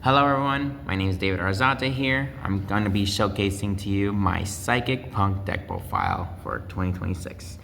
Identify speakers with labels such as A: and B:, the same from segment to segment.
A: Hello everyone, my name is David Arzate here. I'm going to be showcasing to you my Psychic Punk deck profile for 2026.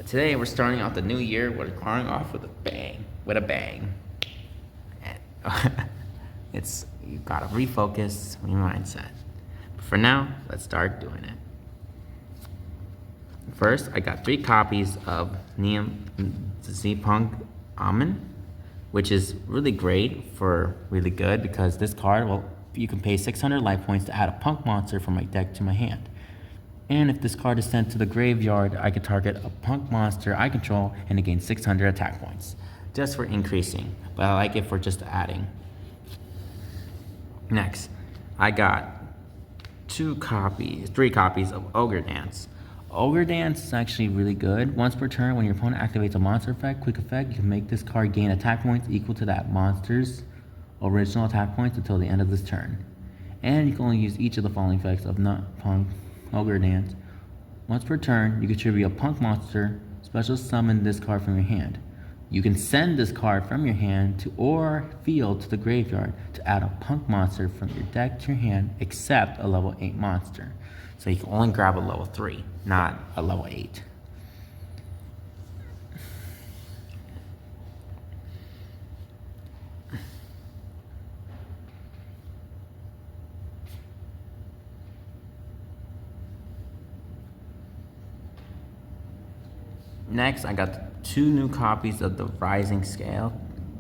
A: Today we're starting off the new year, we're starting off with a bang, you gotta refocus your mindset. But for now, let's start doing it. First, I got 3 copies of P.U.N.K Amen, which is really great for really good because this card, well, you can pay 600 life points to add a punk monster from my deck to my hand. And if this card is sent to the graveyard, I can target a punk monster I control and gain 600 attack points, just for increasing, but I like it for just adding. Next, I got 3 copies of Ogre Dance. Ogre Dance is actually really good. Once per turn, when your opponent activates a monster effect, quick effect, you can make this card gain attack points equal to that monster's original attack points until the end of this turn. And you can only use each of the following effects of Punk Ogre Dance. Once per turn, you contribute a punk monster, special summon this card from your hand. You can send this card from your hand to or field to the graveyard to add a punk monster from your deck to your hand, except a level 8 monster. So you can only grab a level 3, not a level 8. Next, I got 2 new copies of the Rising Scale.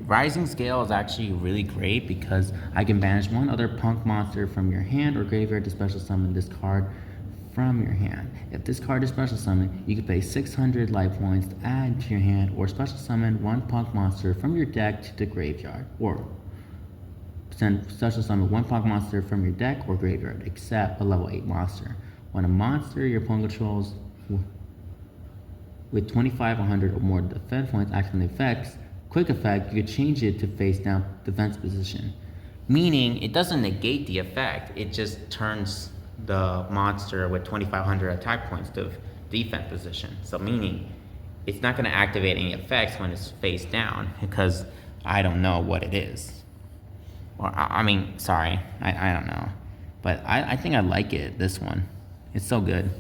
A: Rising Scale is actually really great because I can banish 1 other punk monster from your hand or graveyard to special summon this card from your hand. If this card is special summoned, you can pay 600 life points to add to your hand or special summon 1 punk monster from your deck to the graveyard, or send special summon 1 punk monster from your deck or graveyard, except a level 8 monster. When a monster your opponent controls with 2500 or more defense points acts on the effects, quick effect, you can change it to face down defense position. Meaning, it doesn't negate the effect, it just turns the monster with 2500 attack points to defense position. So meaning, it's not going to activate any effects when it's face down because I don't know what it is. Or, I don't know. But I think I like it, this one. It's so good.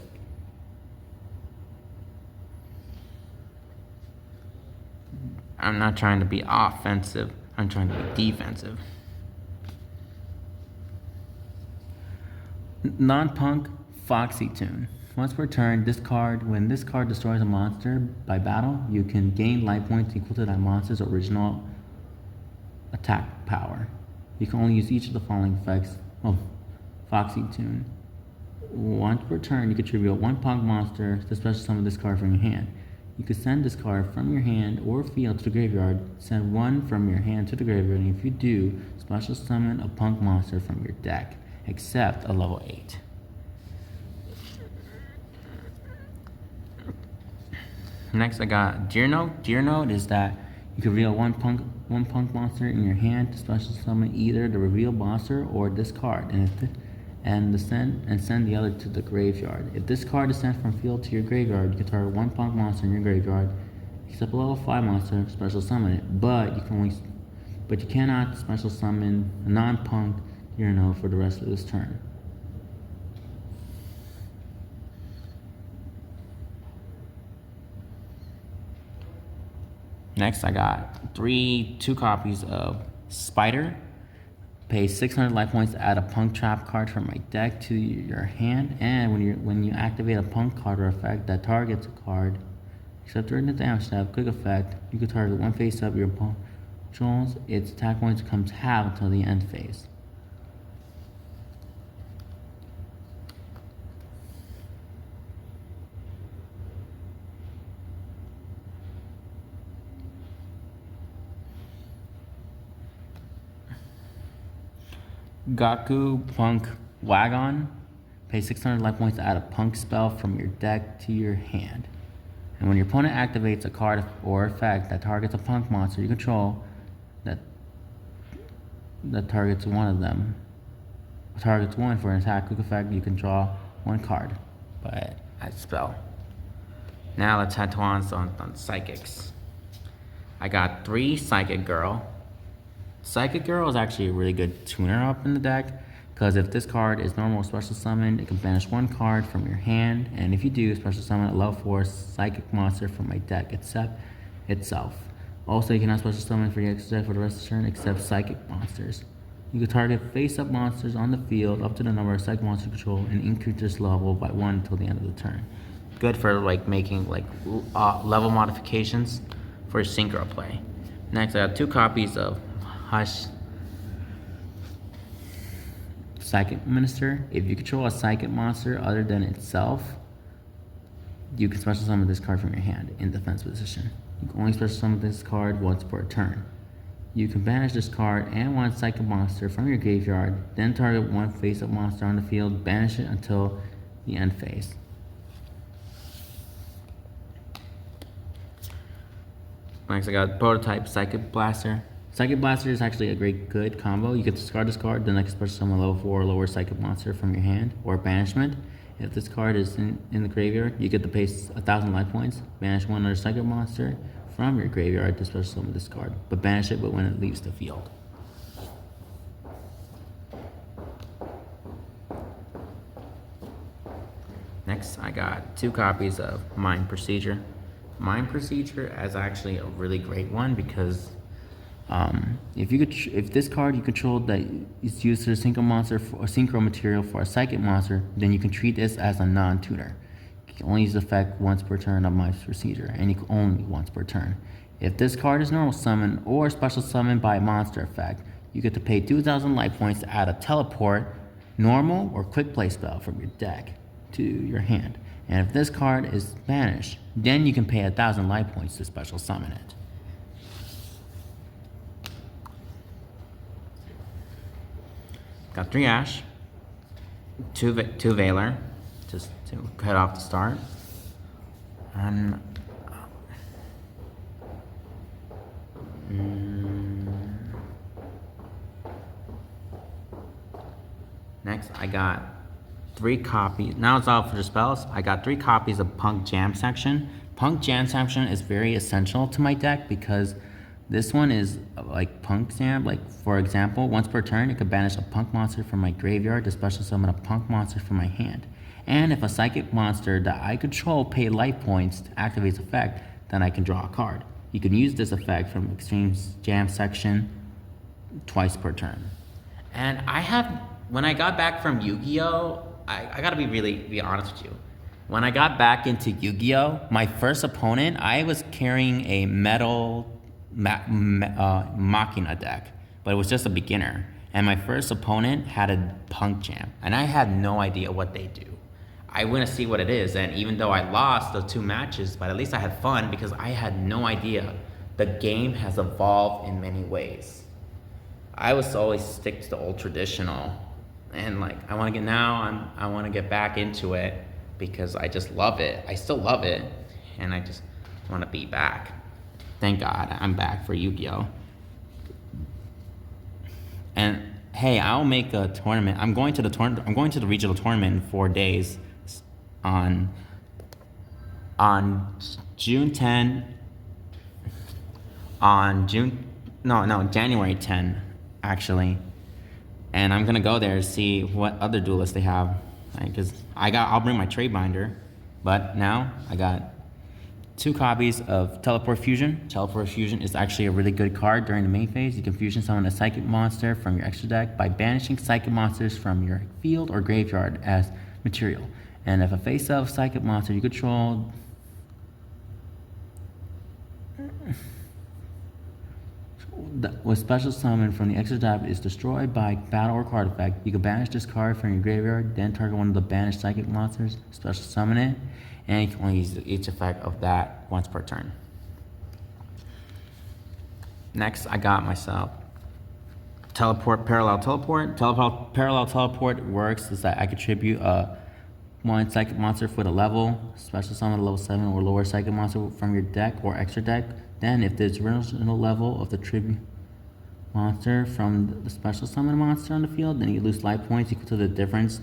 A: I'm not trying to be offensive, I'm trying to be defensive. Non-punk Foxy Tune. Once per turn, when this card destroys a monster by battle, you can gain life points equal to that monster's original attack power. You can only use each of the following effects of Foxy Tune. Once per turn, you contribute 1 punk monster to special summon this card from your hand. You can send this card from your hand or field to the graveyard, send 1 from your hand to the graveyard, and if you do, special summon a punk monster from your deck, except a level 8. Next, I got Deer Note. Deer Note is that you can reveal one punk monster in your hand to special summon either the reveal monster or this card, and send the other to the graveyard. If this card is sent from field to your graveyard, you can target 1 punk monster in your graveyard, except a level 5 monster, special summon it. But you cannot special summon a non-punk for the rest of this turn. Next, I got 2 copies of Spider. Pay 600 life points to add a punk trap card from my deck to your hand, and when you activate a punk card or effect that targets a card, except during the damage step, quick effect, you can target 1 face up your opponent controls. Its attack points comes half until the end phase. Gaku Punk Wagon. Pay 600 life points to add a punk spell from your deck to your hand. And when your opponent activates a card or effect that targets a punk monster you control, that targets one of them, targets 1 for an attack quick effect, you can draw 1 card by a spell. Now let's head on Psychics. I got 3 Psychic Girl, Psychic Girl is actually a really good tuner up in the deck, because if this card is normal or special summoned, it can banish one card from your hand, and if you do, special summon a level 4 psychic monster from my deck except itself. Also, you cannot special summon for your extra deck for the rest of the turn except psychic monsters. You can target face-up monsters on the field up to the number of psychic monster control and increase this level by 1 until the end of the turn. Good for like making like level modifications for synchro play. Next, I got 2 copies of Hush Psychic Minister. If you control a psychic monster other than itself, you can special summon this card from your hand in defense position. You can only special summon this card once per turn. You can banish this card and one psychic monster from your graveyard, then target one face-up monster on the field, banish it until the end phase. Next, I got Prototype Psychic Blaster. Psychic Blaster is actually a good combo. You can discard this card, then I can special summon a level 4 or lower psychic monster from your hand, or banishment. If this card is in the graveyard, you get to pay 1,000 life points, banish one other psychic monster from your graveyard to special summon this card, but banish it when it leaves the field. Next, I got 2 copies of Mind Procedure. Mind Procedure is actually a really great one because if this card you control that is used as a synchro monster or synchro material for a psychic monster, then you can treat this as a non-tuner. You can only use the effect once per turn of Mind Procedure, and you can only once per turn. If this card is normal summon or special summon by monster effect, you get to pay 2,000 life points to add a teleport, normal, or quick play spell from your deck to your hand. And if this card is banished, then you can pay 1,000 life points to special summon it. Got 3 Ash, 2 Valor, just to cut off the start. And next, I got 3 copies. Now it's all for the spells. I got 3 copies of P.U.N.K Jam Section. P.U.N.K Jam Section is very essential to my deck because this one is like P.U.N.K Jam. Like for example, once per turn, it could banish a P.U.N.K monster from my graveyard to special summon a P.U.N.K monster from my hand. And if a psychic monster that I control pay life points to activate its effect, then I can draw a card. You can use this effect from Extreme Jam Section twice per turn. And when I got back from Yu-Gi-Oh, I gotta be honest with you. When I got back into Yu-Gi-Oh, my first opponent, I was carrying a metal Machina deck, but it was just a beginner. And my first opponent had a P.U.N.K Jam, and I had no idea what they do. I went to see what it is, and even though I lost the 2 matches, but at least I had fun because I had no idea. The game has evolved in many ways. I was always stick to the old traditional, and like I want to get back into it because I just love it. I still love it, and I just want to be back. Thank God I'm back for Yu-Gi-Oh. And hey, I'll make a tournament. I'm going to the regional tournament in 4 days on June 10. January 10 actually. And I'm gonna go there to see what other duelists they have. Because I'll bring my trade binder, but now I got 2 copies of Teleport Fusion. Teleport Fusion is actually a really good card during the main phase. You can fusion summon a psychic monster from your extra deck by banishing psychic monsters from your field or graveyard as material. And if a face-up psychic monster you control with special summon from the extra tab is destroyed by battle or card effect, you can banish this card from your graveyard, then target one of the banished psychic monsters, special summon it, and you can only use each effect of that once per turn. Next, I got myself Parallel Teleport. Parallel Teleport works is that I contribute one psychic monster for the level, special summon a level 7 or lower psychic monster from your deck or extra deck. Then if there's original level of the tribute monster from the special summon monster on the field, then you lose life points equal to the difference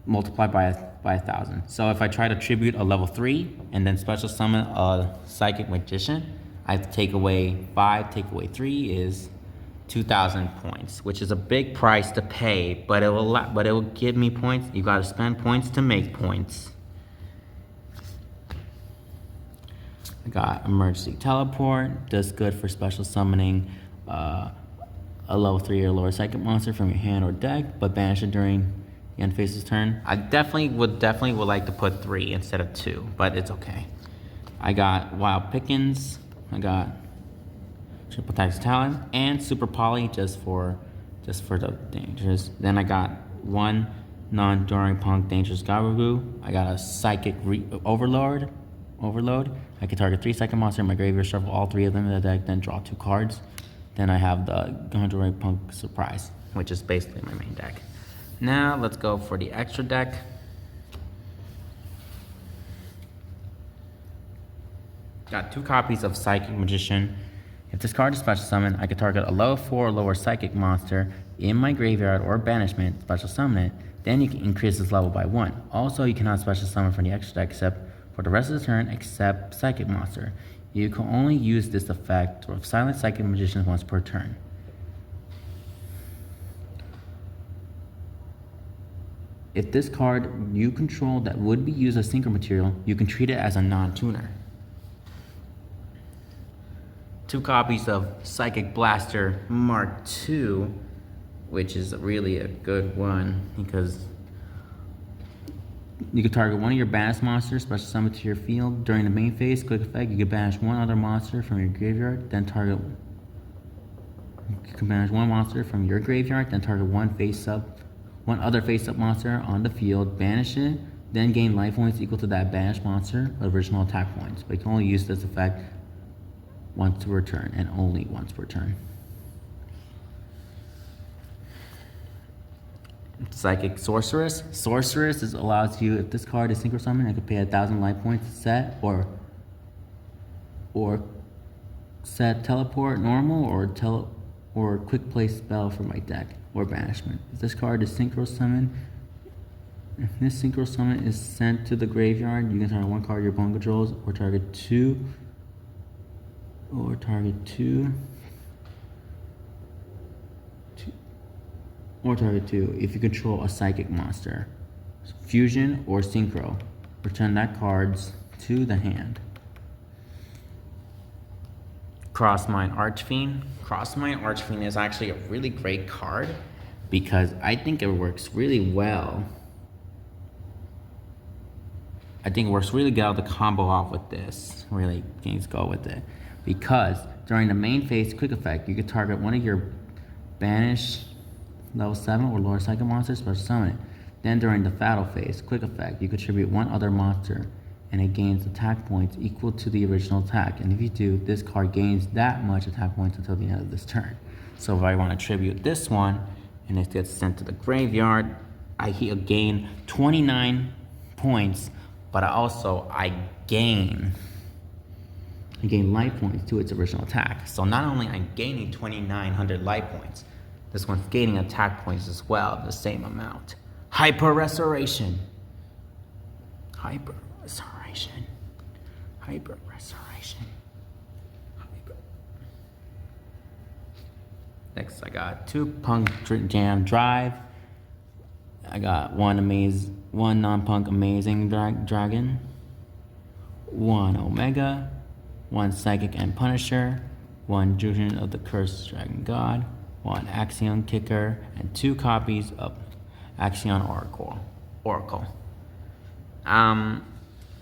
A: multiplied by 1,000. So if I try to tribute a level 3 and then special summon a psychic magician, I take away 5, take away 3 is 2,000 points, which is a big price to pay, but it will give me points. You got to spend points to make points. I got emergency teleport. That's good for special summoning a level 3 or lower psychic monster from your hand or deck, but banish it during the end phase's turn. I definitely would like to put 3 instead of 2, but it's okay. I got wild pickings. I got triple tax talent and super poly just for the dangerous. Then I got 1 non-during punk dangerous Garugu. I got a psychic overload. I can target 3 psychic monsters in my graveyard, shuffle all 3 of them in the deck, then draw 2 cards. Then I have the non-during punk surprise, which is basically my main deck. Now let's go for the extra deck. Got 2 copies of Psychic Magician. If this card is special summon, I can target a level 4 or lower psychic monster in my graveyard or banishment, special summon it. Then you can increase this level by 1. Also, you cannot special summon from the extra deck except for the rest of the turn except psychic monster. You can only use this effect of silent Psychic Magician once per turn. If this card you control that would be used as synchro material, you can treat it as a non-tuner. 2 copies of Psychic Blaster Mark II, which is really a good one because you can target one of your banished monsters, special summon to your field. During the main phase, quick effect, you can banish 1 other monster from your graveyard, then target. You can banish 1 monster from your graveyard, then target 1 other face-up monster on the field, banish it, then gain life points equal to that banished monster, original attack points. But you can only use this effect once per turn, and only once per turn. Psychic Sorceress. Sorceress allows you, if this card is synchro summon, I can pay 1,000 life points to set or set teleport normal or quick play spell for my deck or banishment. If this card is synchro summon, if this synchro summon is sent to the graveyard, you can target 1 card your opponent controls or target 2. If you control a psychic monster. Fusion or synchro. Return that cards to the hand. Crossmine Archfiend. Crossmine Archfiend is actually a really great card because I think it works really well. I think it works really good to combo off with this. Really, things go with it. Because during the main phase quick effect, you can target one of your banished level 7 or lower psychic monsters, special summon it. Then during the battle phase quick effect, you contribute 1 other monster and it gains attack points equal to the original attack. And if you do, this card gains that much attack points until the end of this turn. So if I want to tribute this one and it gets sent to the graveyard, I gain 29 points, but I gain life points to its original attack. So not only I'm gaining 2,900 life points, this one's gaining attack points as well, the same amount. Hyper Restoration. Next, I got 2 Punk Jam Drive. I got 1 non-punk Amazing Dragon, 1 Omega, 1 Psychic and Punisher, 1 Fusion of the Cursed Dragon God, 1 Axion Kicker, and 2 copies of Axion Oracle.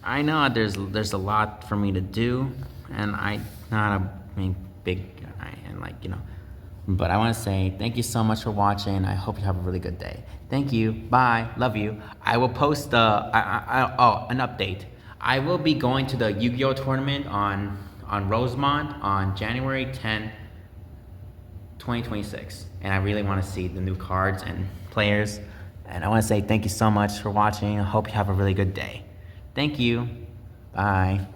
A: I know there's a lot for me to do, and I'm not a big guy, and but I want to say thank you so much for watching. I hope you have a really good day. Thank you. Bye. Love you. I will post an update. I will be going to the Yu-Gi-Oh tournament on Rosemont on January 10, 2026. And I really want to see the new cards and players. And I want to say thank you so much for watching. I hope you have a really good day. Thank you. Bye.